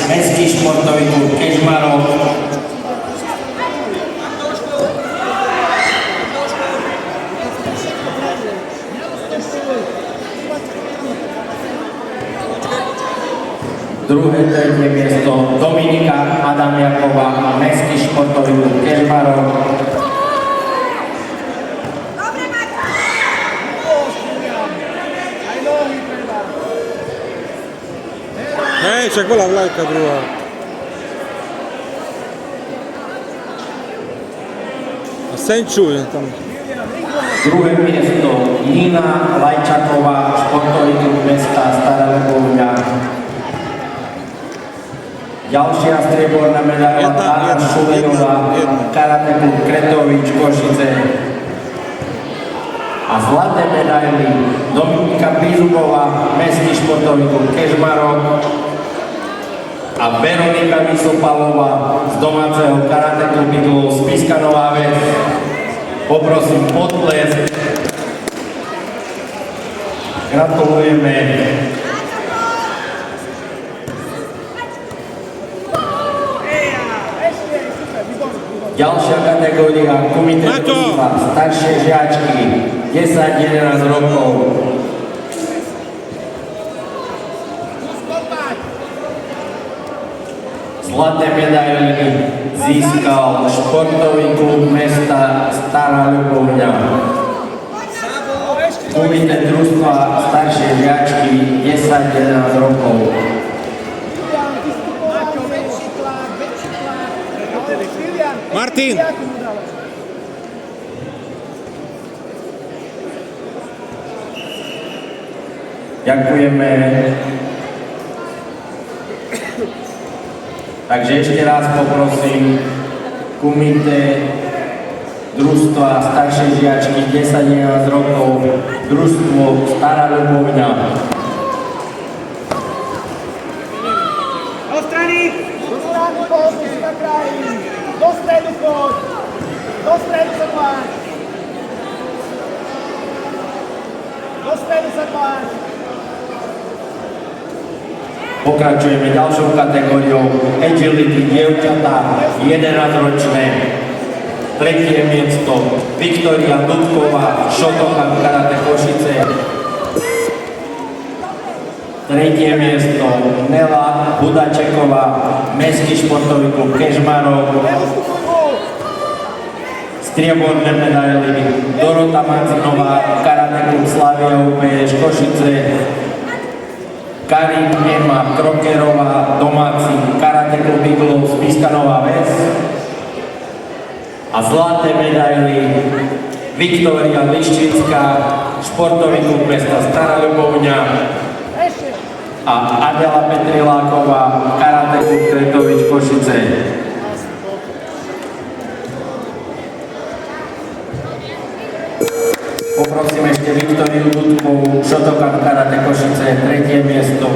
Mestský športový klub Kežmarok. Druhé, tretie miesto Dominika Adamiaková, Mestský športový klub Kežmarok. Hej, však bola vlajka druhá. A Senčuj tam. Druhé miesto Nina Lajčaková, športový klub mesta Stará Ľubovňa. Ďalšia strieborná medaila Tára Šulejová, karate klub Kretovič, Košice. A zlaté medaily Dominika Bizubová, Mestský športový klub Kežmarok. A Veronika Vysopalová z domáceho karate klubu Spišská Nová Ves. Poprosím potlesk. Gratulujeme. Ďalšia kategória komité staršie žiačky 10-11 rokov. Zlaté medaily získal športový klub mesta Stará Ľubovňa. Komité družstva staršie žiačky 10-11 rokov. Martin! Ďakujeme. Takže ešte raz poprosím komité družstva staršej žiačky 10-11 rokov, družstvo Stará Ľubovňa. Do strany! Do strany, pohodlí na kraji! Do stredu poď! Do stredu sa pláč! Do stredu sa pláč! Pokračujeme ďalšou kategóriou Agility dievčatá 11-ročné. Tretie miesto Viktória Dudková, Shotokan Karate Košice. Tretie miesto Nela Budačeková, Mestský športový klub Kežmarok. Strieborné medaily Dorota Marcinová, Karate klub Slavia UPŠ Košice. Karin Ema Krokerová, domáci karate klub Iglov Spišská Nová Ves. A zlaté medaily Viktória Liščická, športový klub mesta Stará Ľubovňa. A Adela Petriláková, karate klub Kretovič Košice. Poprosím ešte Viktóriu Dudkovú, Shotokan Karate Košice, tretie miesto.